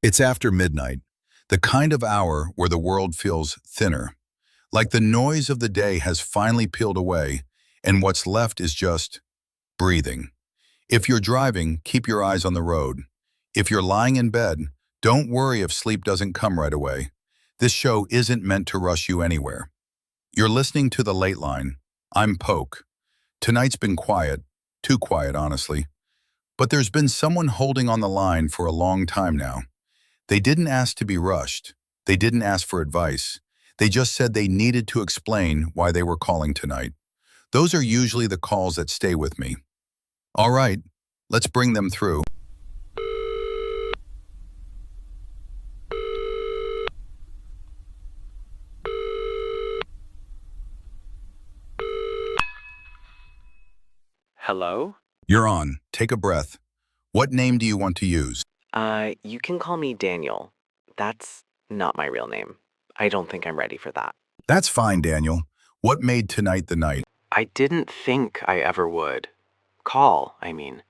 It's after midnight, the kind of hour where the world feels thinner, like the noise of the day has finally peeled away, and what's left is just breathing. If you're driving, keep your eyes on the road. If you're lying in bed, don't worry if sleep doesn't come right away. This show isn't meant to rush you anywhere. You're listening to The Late Line. I'm Poke. Tonight's been quiet, too quiet, honestly. But there's been someone holding on the line for a long time now. They didn't ask to be rushed. They didn't ask for advice. They just said they needed to explain why they were calling tonight. Those are usually the calls that stay with me. All right, let's bring them through. Hello? You're on. Take a breath. What name do you want to use? You can call me Daniel. That's not my real name. I don't think I'm ready for that. That's fine, Daniel. What made tonight the night? I didn't think I ever would. Call, I mean.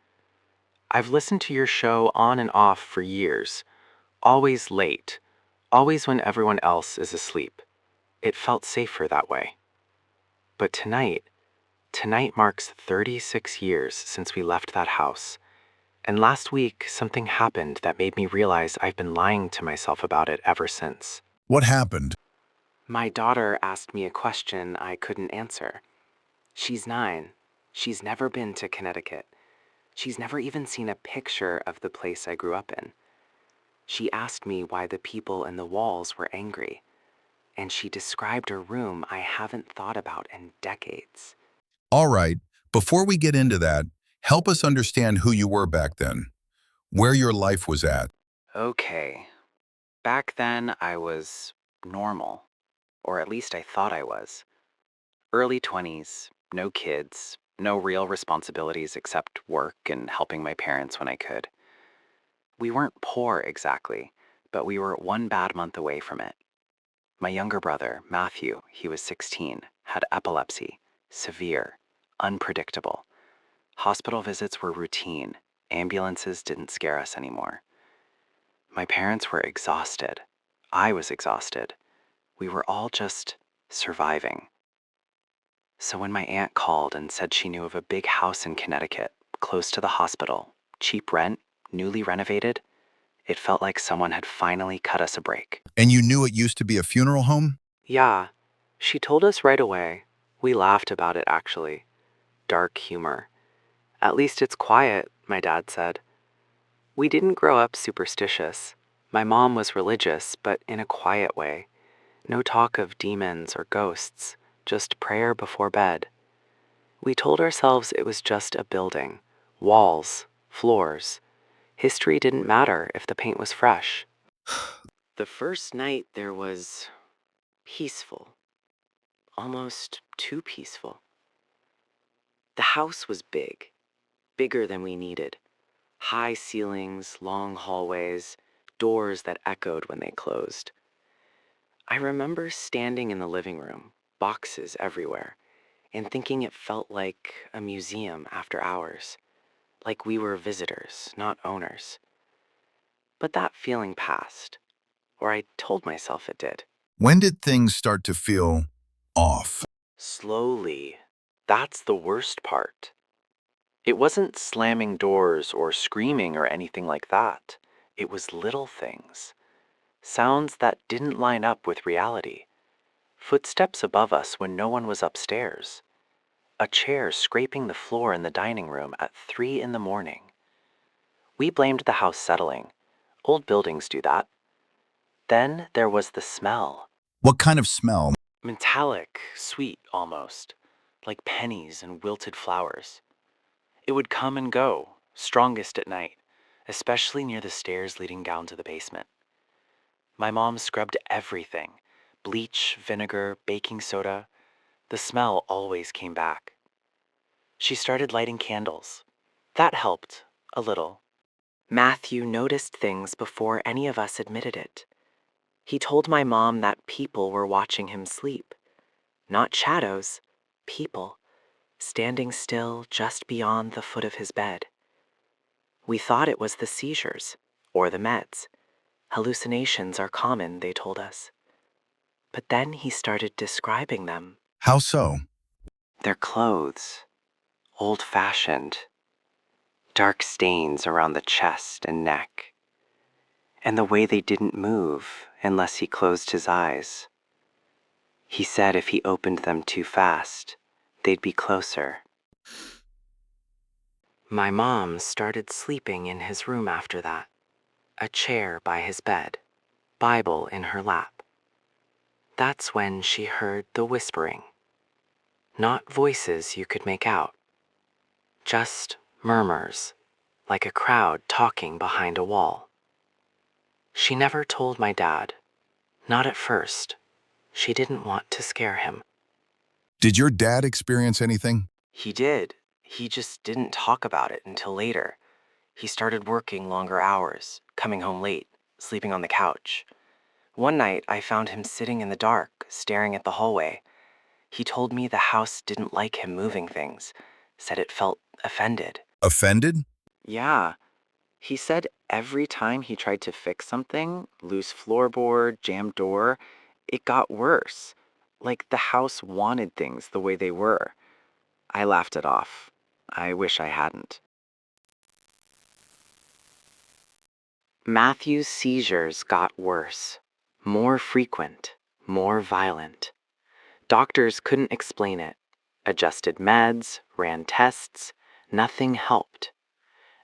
I've listened to your show on and off for years. Always late. Always when everyone else is asleep. It felt safer that way. But tonight marks 36 years since we left that house. And last week, something happened that made me realize I've been lying to myself about it ever since. What happened? My daughter asked me a question I couldn't answer. She's 9. She's never been to Connecticut. She's never even seen a picture of the place I grew up in. She asked me why the people in the walls were angry, and she described a room I haven't thought about in decades. All right, before we get into that, help us understand who you were back then, where your life was at. Okay, back then I was normal, or at least I thought I was. Early 20s, no kids, no real responsibilities except work and helping my parents when I could. We weren't poor exactly, but we were one bad month away from it. My younger brother, Matthew, he was 16, had epilepsy, severe, unpredictable. Hospital visits were routine. Ambulances didn't scare us anymore. My parents were exhausted. I was exhausted. We were all just surviving. So when my aunt called and said she knew of a big house in Connecticut, close to the hospital, cheap rent, newly renovated, it felt like someone had finally cut us a break. And you knew it used to be a funeral home? Yeah, she told us right away. We laughed about it actually. Dark humor. At least it's quiet, my dad said. We didn't grow up superstitious. My mom was religious, but in a quiet way. No talk of demons or ghosts, just prayer before bed. We told ourselves it was just a building, walls, floors. History didn't matter if the paint was fresh. The first night there was peaceful, almost too peaceful. The house was big, bigger than we needed. High ceilings, long hallways, doors that echoed when they closed. I remember standing in the living room, boxes everywhere, and thinking it felt like a museum after hours, like we were visitors, not owners. But that feeling passed, or I told myself it did. When did things start to feel off? Slowly. That's the worst part. It wasn't slamming doors or screaming or anything like that. It was little things. Sounds that didn't line up with reality. Footsteps above us when no one was upstairs. A chair scraping the floor in the dining room at 3 in the morning. We blamed the house settling. Old buildings do that. Then there was the smell. What kind of smell? Metallic, sweet almost, like pennies and wilted flowers. It would come and go, strongest at night, especially near the stairs leading down to the basement. My mom scrubbed everything, bleach, vinegar, baking soda. The smell always came back. She started lighting candles. That helped, a little. Matthew noticed things before any of us admitted it. He told my mom that people were watching him sleep. Not shadows, people, standing still just beyond the foot of his bed. We thought it was the seizures, or the meds. Hallucinations are common, they told us. But then he started describing them. How so? Their clothes, old-fashioned, dark stains around the chest and neck, and the way they didn't move unless he closed his eyes. He said if he opened them too fast, they'd be closer. My mom started sleeping in his room after that, a chair by his bed, Bible in her lap. That's when she heard the whispering. Not voices you could make out, just murmurs, like a crowd talking behind a wall. She never told my dad, not at first. She didn't want to scare him. Did your dad experience anything? He did. He just didn't talk about it until later. He started working longer hours, coming home late, sleeping on the couch. One night, I found him sitting in the dark, staring at the hallway. He told me the house didn't like him moving things, said it felt offended. Offended? Yeah, he said every time he tried to fix something, loose floorboard, jammed door, it got worse. Like the house wanted things the way they were. I laughed it off. I wish I hadn't. Matthew's seizures got worse, more frequent, more violent. Doctors couldn't explain it. Adjusted meds, ran tests, nothing helped.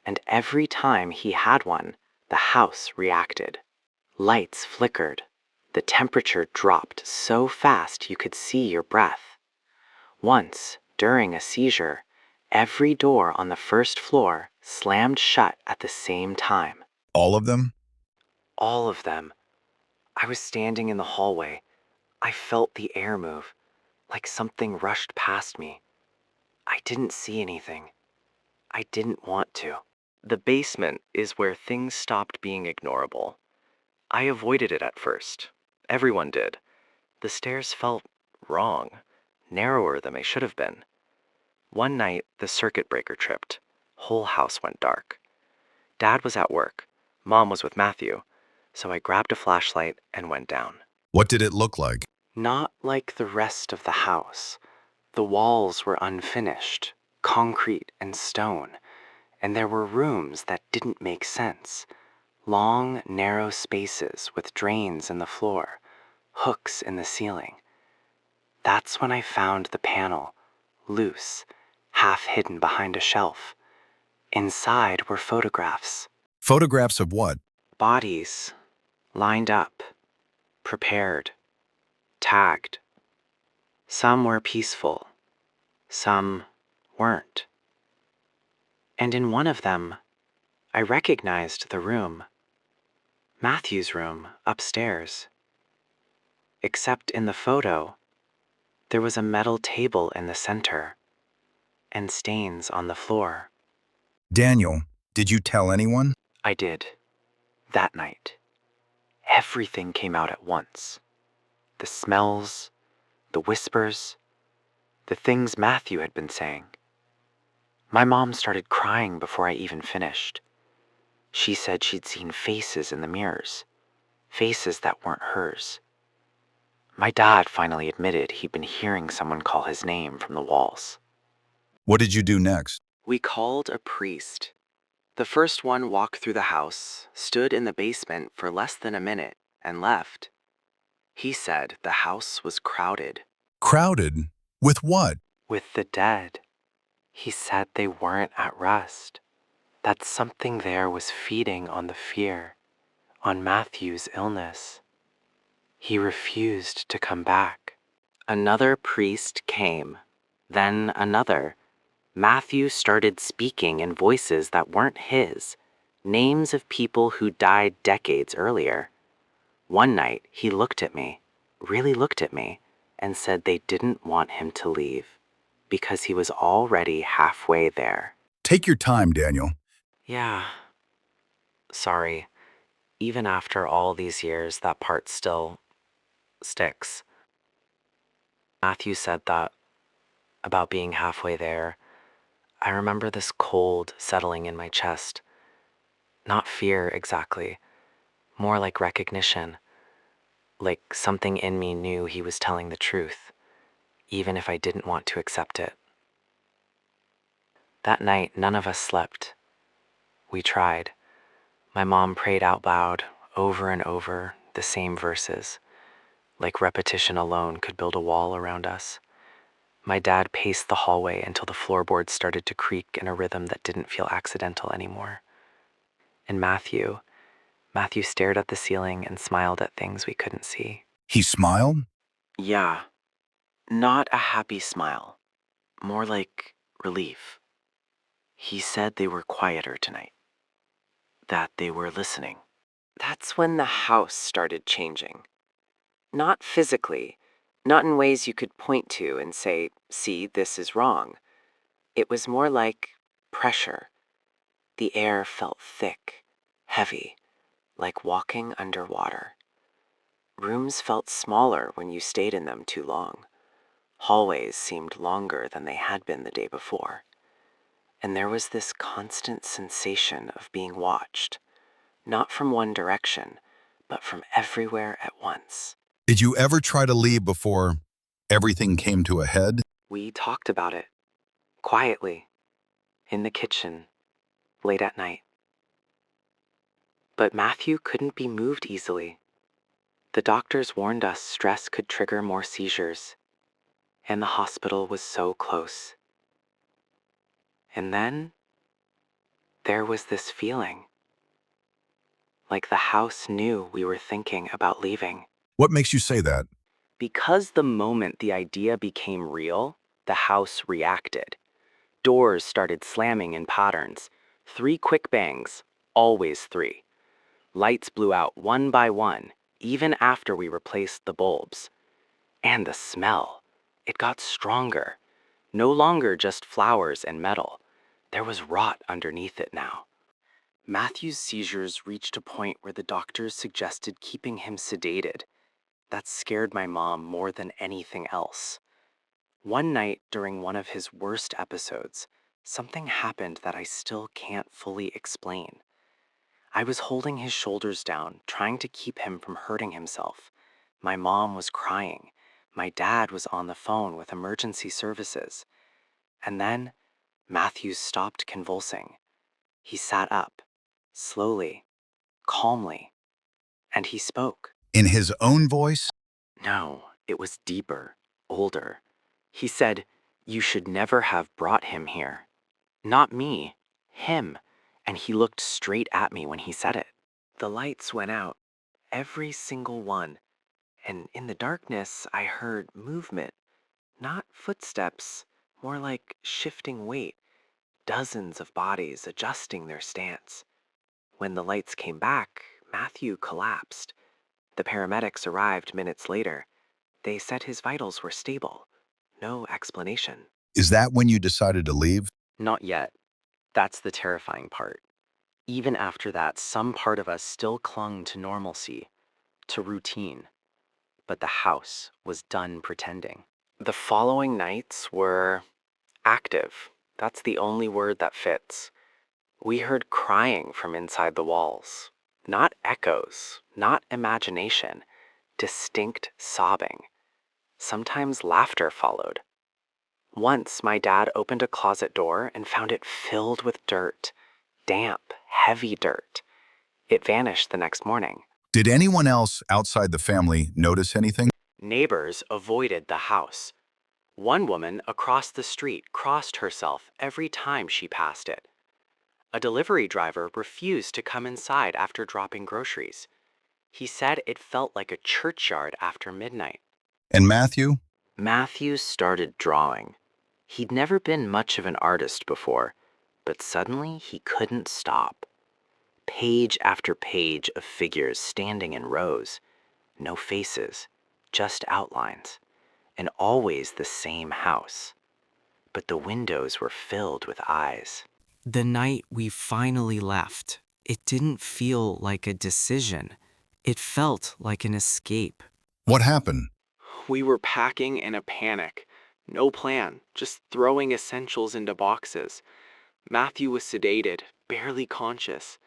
And every time he had one, the house reacted. Lights flickered. The temperature dropped so fast you could see your breath. Once, during a seizure, every door on the first floor slammed shut at the same time. All of them? All of them. I was standing in the hallway. I felt the air move, like something rushed past me. I didn't see anything. I didn't want to. The basement is where things stopped being ignorable. I avoided it at first. Everyone did. The stairs felt wrong, narrower than they should have been. One night, the circuit breaker tripped. Whole house went dark. Dad was at work. Mom was with Matthew. So I grabbed a flashlight and went down. What did it look like? Not like the rest of the house. The walls were unfinished, concrete and stone, and there were rooms that didn't make sense. Long, narrow spaces with drains in the floor, hooks in the ceiling. That's when I found the panel, loose, half hidden behind a shelf. Inside were photographs. Photographs of what? Bodies, lined up, prepared, tagged. Some were peaceful, some weren't. And in one of them, I recognized the room. Matthew's room, upstairs. Except in the photo, there was a metal table in the center, and stains on the floor. Daniel, did you tell anyone? I did. That night. Everything came out at once. The smells, the whispers, the things Matthew had been saying. My mom started crying before I even finished. She said she'd seen faces in the mirrors, faces that weren't hers. My dad finally admitted he'd been hearing someone call his name from the walls. What did you do next? We called a priest. The first one walked through the house, stood in the basement for less than a minute, and left. He said the house was crowded. Crowded? With what? With the dead. He said they weren't at rest. That something there was feeding on the fear, on Matthew's illness. He refused to come back. Another priest came, then another. Matthew started speaking in voices that weren't his, names of people who died decades earlier. One night, he looked at me, really looked at me, and said they didn't want him to leave because he was already halfway there. Take your time, Daniel. Yeah. Sorry. Even after all these years, that part still sticks. Matthew said that about being halfway there. I remember this cold settling in my chest. Not fear exactly, More like recognition, like something in me knew he was telling the truth, even if I didn't want to accept it. That night, none of us slept. We tried. My mom prayed out loud, over and over, the same verses, like repetition alone could build a wall around us. My dad paced the hallway until the floorboards started to creak in a rhythm that didn't feel accidental anymore. And Matthew stared at the ceiling and smiled at things we couldn't see. He smiled? Yeah, not a happy smile, more like relief. He said they were quieter tonight, that they were listening. That's when the house started changing. Not physically, not in ways you could point to and say, see, this is wrong. It was more like pressure. The air felt thick, heavy, like walking underwater. Rooms felt smaller when you stayed in them too long. Hallways seemed longer than they had been the day before. And there was this constant sensation of being watched, not from one direction, but from everywhere at once. Did you ever try to leave before everything came to a head? We talked about it, quietly, in the kitchen, late at night. But Matthew couldn't be moved easily. The doctors warned us stress could trigger more seizures, and the hospital was so close. And then there was this feeling, like the house knew we were thinking about leaving. What makes you say that? Because the moment the idea became real, the house reacted. Doors started slamming in patterns. 3 quick bangs, always 3. Lights blew out one by one, even after we replaced the bulbs. And the smell, it got stronger. No longer just flowers and metal. There was rot underneath it now. Matthew's seizures reached a point where the doctors suggested keeping him sedated. That scared my mom more than anything else. One night during one of his worst episodes, something happened that I still can't fully explain. I was holding his shoulders down, trying to keep him from hurting himself. My mom was crying. My dad was on the phone with emergency services. And then Matthew stopped convulsing. He sat up, slowly, calmly, and he spoke. In his own voice? No, it was deeper, older. He said, "You should never have brought him here. Not me, him." And he looked straight at me when he said it. The lights went out, every single one. And in the darkness, I heard movement, not footsteps, more like shifting weight, dozens of bodies adjusting their stance. When the lights came back, Matthew collapsed. The paramedics arrived minutes later. They said his vitals were stable. No explanation. Is that when you decided to leave? Not yet. That's the terrifying part. Even after that, some part of us still clung to normalcy, to routine. But the house was done pretending. The following nights were active. That's the only word that fits. We heard crying from inside the walls. Not echoes, not imagination, distinct sobbing. Sometimes laughter followed. Once my dad opened a closet door and found it filled with dirt, damp, heavy dirt. It vanished the next morning. Did anyone else outside the family notice anything? Neighbors avoided the house. One woman across the street crossed herself every time she passed it. A delivery driver refused to come inside after dropping groceries. He said it felt like a churchyard after midnight. And Matthew? Matthew started drawing. He'd never been much of an artist before, but suddenly he couldn't stop. Page after page of figures standing in rows. No faces, just outlines. And always the same house. But the windows were filled with eyes. The night we finally left, it didn't feel like a decision. It felt like an escape. What happened? We were packing in a panic. No plan, just throwing essentials into boxes. Matthew was sedated, barely conscious.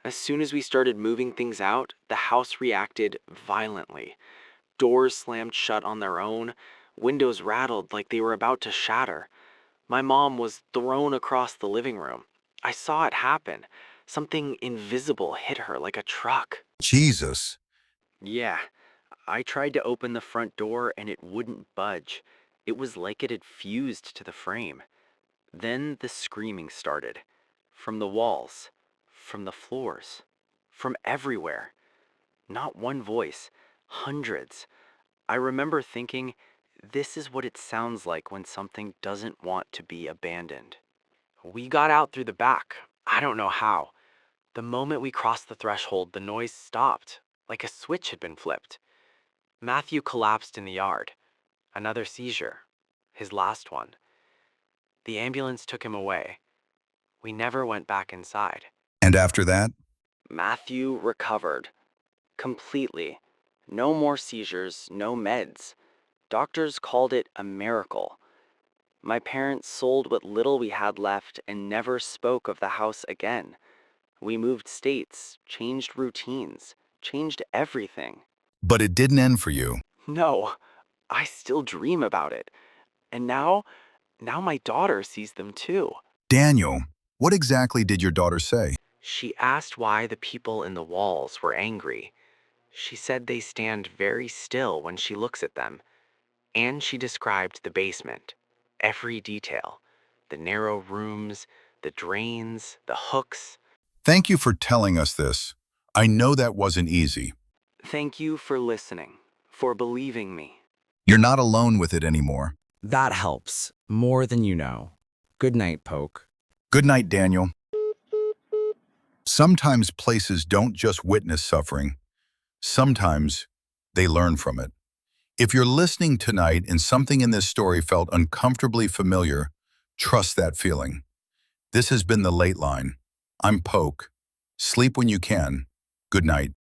As soon as we started moving things out, the house reacted violently. Doors slammed shut on their own, windows rattled like they were about to shatter. My mom was thrown across the living room. I saw it happen. Something invisible hit her like a truck. Jesus. Yeah, I tried to open the front door and it wouldn't budge. It was like it had fused to the frame. Then the screaming started. From the walls, from the floors, from everywhere. Not one voice, hundreds. I remember thinking, this is what it sounds like when something doesn't want to be abandoned. We got out through the back. I don't know how. The moment we crossed the threshold, the noise stopped, like a switch had been flipped. Matthew collapsed in the yard. Another seizure. His last one. The ambulance took him away. We never went back inside. And after that? Matthew recovered. Completely. No more seizures, no meds. Doctors called it a miracle. My parents sold what little we had left and never spoke of the house again. We moved states, changed routines, changed everything. But it didn't end for you. No, I still dream about it. And now my daughter sees them too. Daniel, what exactly did your daughter say? She asked why the people in the walls were angry. She said they stand very still when she looks at them. And she described the basement. Every detail. The narrow rooms, the drains, the hooks. Thank you for telling us this. I know that wasn't easy. Thank you for listening, for believing me. You're not alone with it anymore. That helps, more than you know. Good night, Poke. Good night, Daniel. Sometimes places don't just witness suffering. Sometimes they learn from it. If you're listening tonight and something in this story felt uncomfortably familiar, trust that feeling. This has been The Late Line. I'm Poke. Sleep when you can. Good night.